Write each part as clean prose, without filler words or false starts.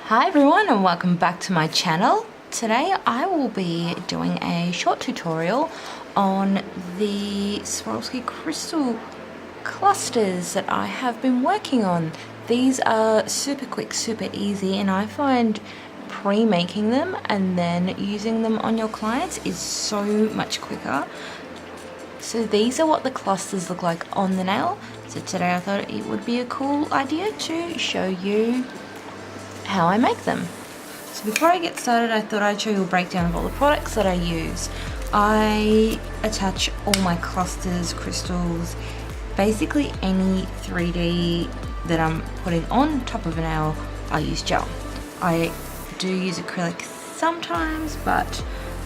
Hi everyone and welcome back to my channel. Today I will be doing a short tutorial on the Swarovski crystal clusters that I have been working on. These are super quick, super easy, and I find pre-making them and then using them on your clients is so much quicker. So these are what the clusters look like on the nail. So today I thought it would be a cool idea to show you how I make them. So before I get started, I thought I'd show you a breakdown of all the products that I use. I attach all my clusters, crystals, basically any 3D that I'm putting on top of a nail, I use gel. I do use acrylic sometimes, but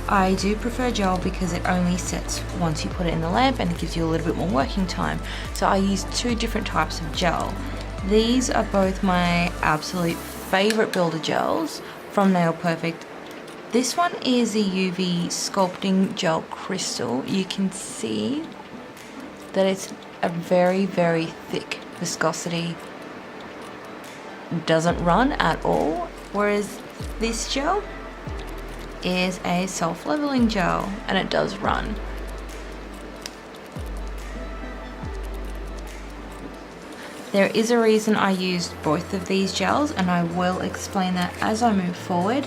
I do prefer gel because it only sets once you put it in the lamp and it gives you a little bit more working time. So I use two different types of gel. These are both my absolute favorite builder gels from Nail Perfect. This one is a UV sculpting gel crystal. You can see that it's a very, very thick viscosity. Doesn't run at all, whereas this gel is a self-leveling gel and it does run. There is a reason I used both of these gels, and I will explain that as I move forward.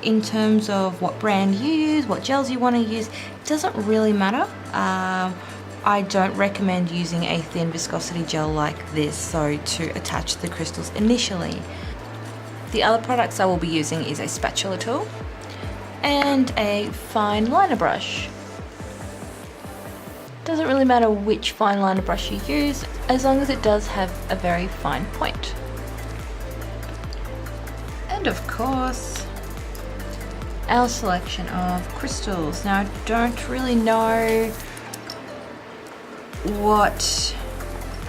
In terms of what brand you use, what gels you want to use, it doesn't really matter. I don't recommend using a thin viscosity gel like this, so to attach the crystals initially. The other products I will be using is a spatula tool and a fine liner brush. Doesn't really matter which fine liner brush you use, as long as it does have a very fine point. And of course, our selection of crystals. Now I don't really know what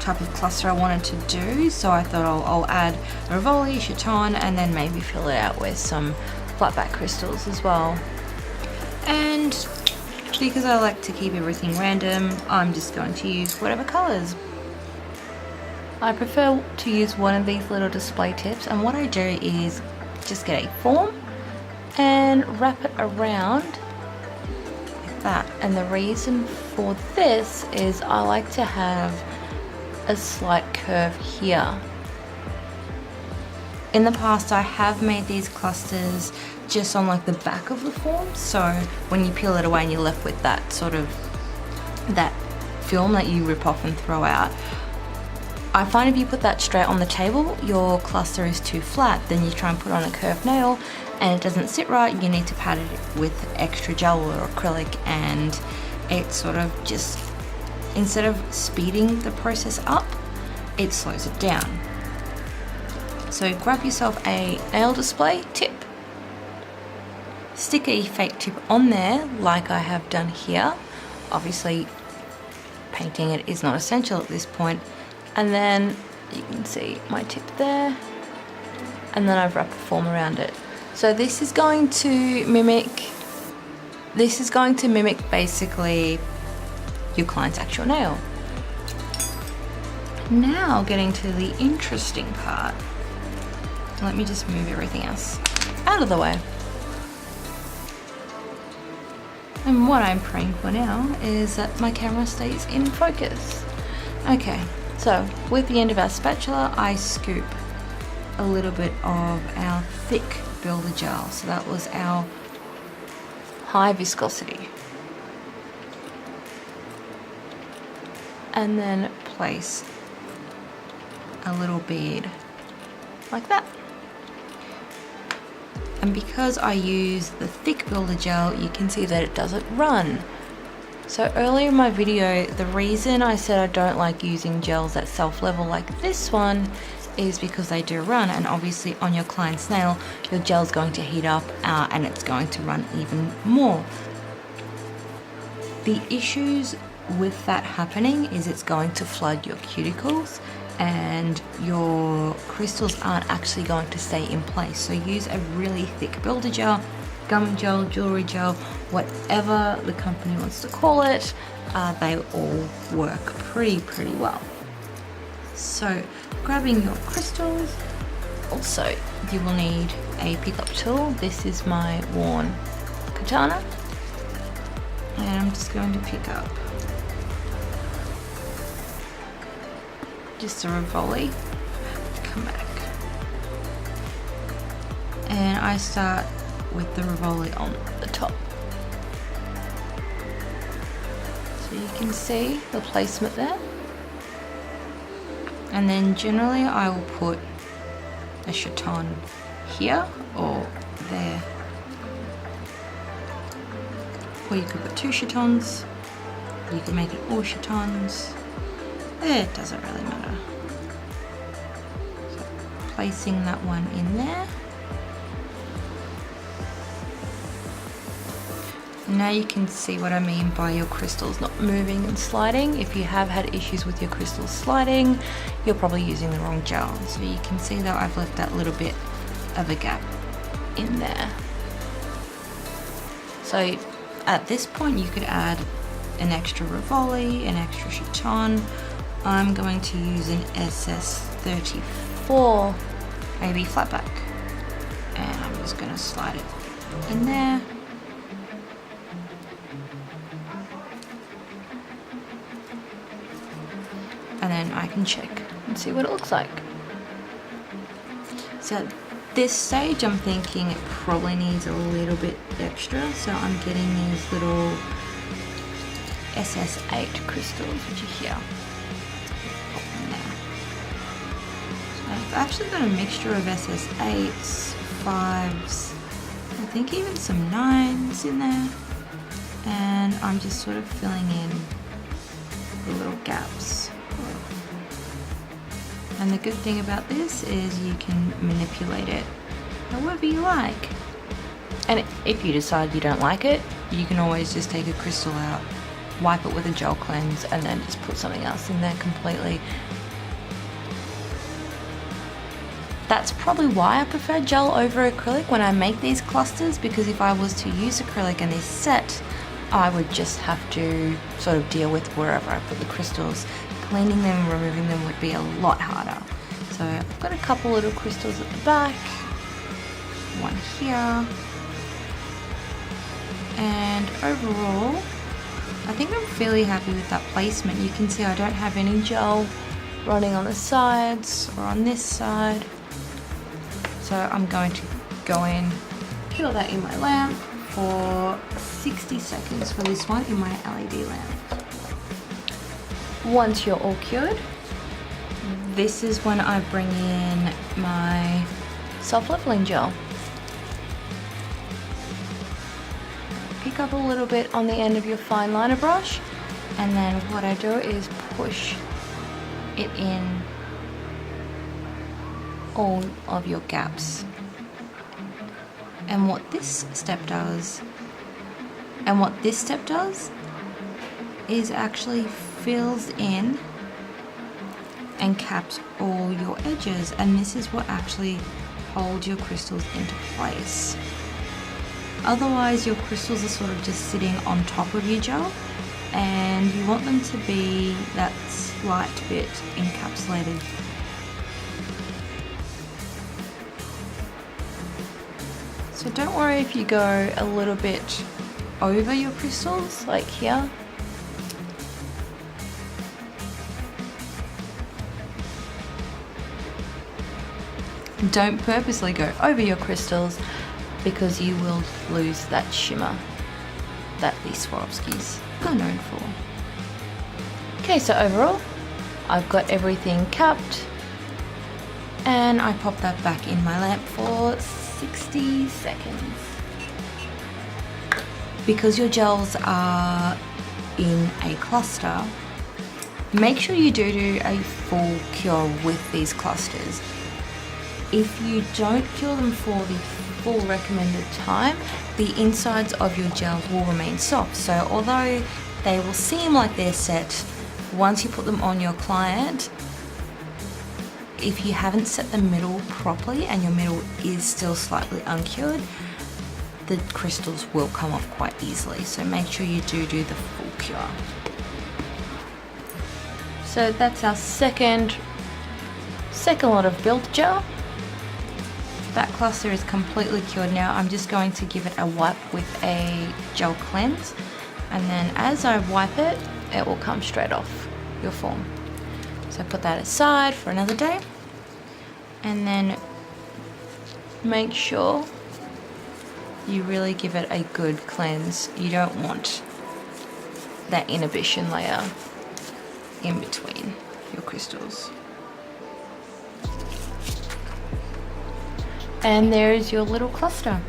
type of cluster I wanted to do, so I thought I'll add a Rivoli, Chaton, and then maybe fill it out with some flat back crystals as well. And because I like to keep everything random, I'm just going to use whatever colours. I prefer to use one of these little display tips, and what I do is just get a form and wrap it around like that. And the reason for this is I like to have a slight curve here. In the past I have made these clusters just on like the back of the form, so when you peel it away and you're left with that sort of that film that you rip off and throw out. I find if you put that straight on the table, your cluster is too flat. Then you try and put on a curved nail and it doesn't sit right. You need to pad it with extra gel or acrylic, and it sort of just, instead of speeding the process up, it slows it down. So grab yourself a nail display tip, stick a fake tip on there like I have done here. Obviously painting it is not essential at this point. And then you can see my tip there, and then I've wrapped the form around it. So this is going to mimic basically your client's actual nail. Now getting to the interesting part. Let me just move everything else out of the way. And what I'm praying for now is that my camera stays in focus. Okay, so with the end of our spatula, I scoop a little bit of our thick builder gel. So that was our high viscosity. And then place a little bead like that. And because I use the thick builder gel, you can see that it doesn't run. So earlier in my video, the reason I said I don't like using gels that self-level like this one is because they do run, and obviously on your client's nail, your gel's going to heat up and it's going to run even more. The issues with that happening is it's going to flood your cuticles and your crystals aren't actually going to stay in place. So use a really thick builder gel, gum gel, jewelry gel, whatever the company wants to call it. They all work pretty well. So grabbing your crystals, Also, you will need a pickup tool. This is my worn katana, and I'm just going to pick up just a Rivoli. Come back, and I start with the Rivoli on the top. So you can see the placement there. And then generally I will put a chaton here or there. Or you could put 2 chatons. You can make it all chatons. It doesn't really matter. So placing that one in there. Now you can see what I mean by your crystals not moving and sliding. If you have had issues with your crystals sliding, you're probably using the wrong gel. So you can see that I've left that little bit of a gap in there. So at this point you could add an extra Rivoli, an extra chaton. I'm going to use an SS34 AB flatback, and I'm just going to slide it in there. And then I can check and see what it looks like. So at this stage I'm thinking it probably needs a little bit extra, so I'm getting these little SS8 crystals, which are here. Pop them there. So I've actually got a mixture of SS8s, 5s, I think even some 9s in there, and I'm just sort of filling in the little gaps. And the good thing about this is you can manipulate it however you like. And if you decide you don't like it, you can always just take a crystal out, wipe it with a gel cleanse, and then just put something else in there completely. That's probably why I prefer gel over acrylic when I make these clusters, because if I was to use acrylic and this set, I would just have to sort of deal with wherever I put the crystals. Cleaning them, removing them would be a lot harder. So I've got a couple little crystals at the back, one here, and overall I think I'm fairly happy with that placement. You can see I don't have any gel running on the sides or on this side, so I'm going to go in, peel that in my lamp for 60 seconds for this one in my LED lamp. Once you're all cured, this is when I bring in my self-leveling gel. Pick up a little bit on the end of your fine liner brush, and then what I do is push it in all of your gaps. And what this step does is actually fills in and caps all your edges, and this is what actually holds your crystals into place. Otherwise your crystals are sort of just sitting on top of your gel, and you want them to be that slight bit encapsulated. So don't worry if you go a little bit over your crystals, like here. Don't purposely go over your crystals, because you will lose that shimmer that these Swarovskis are known for. Okay, so overall I've got everything capped, and I pop that back in my lamp for 60 seconds. Because your gels are in a cluster, make sure you do a full cure with these clusters. If you don't cure them for the full recommended time, the insides of your gels will remain soft. So although they will seem like they're set, once you put them on your client, if you haven't set the middle properly and your middle is still slightly uncured, the crystals will come off quite easily. So make sure you do the full cure. So that's our second lot of build gel. that cluster is completely cured now. I'm just going to give it a wipe with a gel cleanse, and then as I wipe it, it will come straight off your form. So put that aside for another day, and then make sure you really give it a good cleanse. You don't want that inhibition layer in between your crystals. And there's your little cluster.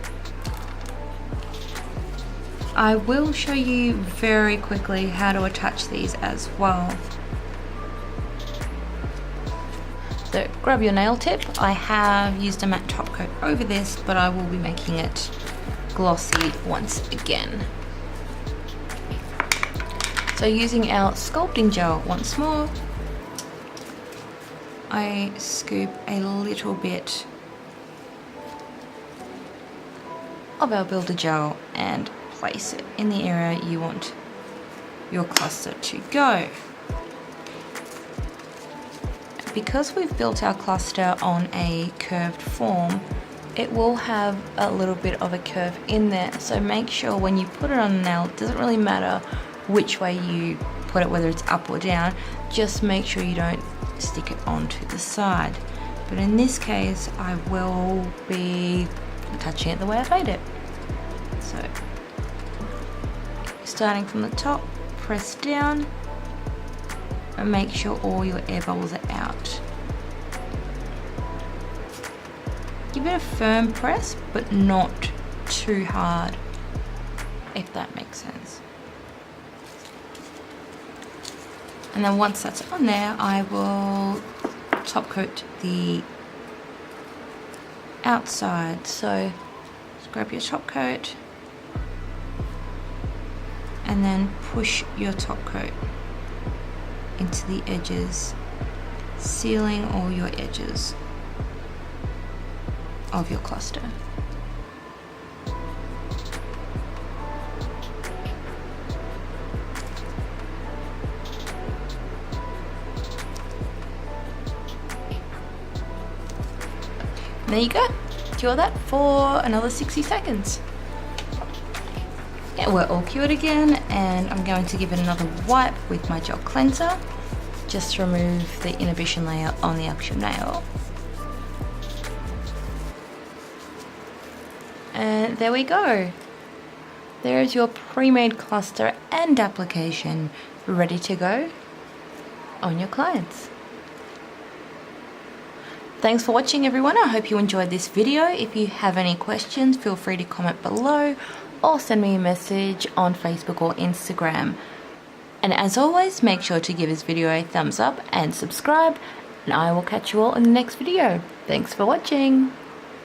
I will show you very quickly how to attach these as well. So grab your nail tip. I have used a matte top coat over this, but I will be making it glossy once again. So using our sculpting gel once more, I scoop a little bit of our builder gel and place it in the area you want your cluster to go. Because we've built our cluster on a curved form, it will have a little bit of a curve in there, so make sure when you put it on the nail, it doesn't really matter which way you put it, whether it's up or down, just make sure you don't stick it onto the side. But in this case, I will be touching it the way I made it. So starting from the top, press down and make sure all your air bubbles are out. Give it a firm press, but not too hard, if that makes sense. And then once that's on there, I will top coat the outside. So just grab your top coat and then push your top coat into the edges, sealing all your edges of your cluster. And there you go. Cure that for another 60 seconds. Yeah, we're all cured again, and I'm going to give it another wipe with my gel cleanser just to remove the inhibition layer on the actual nail. And there we go. There's your pre-made cluster and application ready to go on your clients. Thanks for watching, everyone. I hope you enjoyed this video. If you have any questions, feel free to comment below or send me a message on Facebook or Instagram. And as always, make sure to give this video a thumbs up and subscribe, and I will catch you all in the next video. Thanks for watching.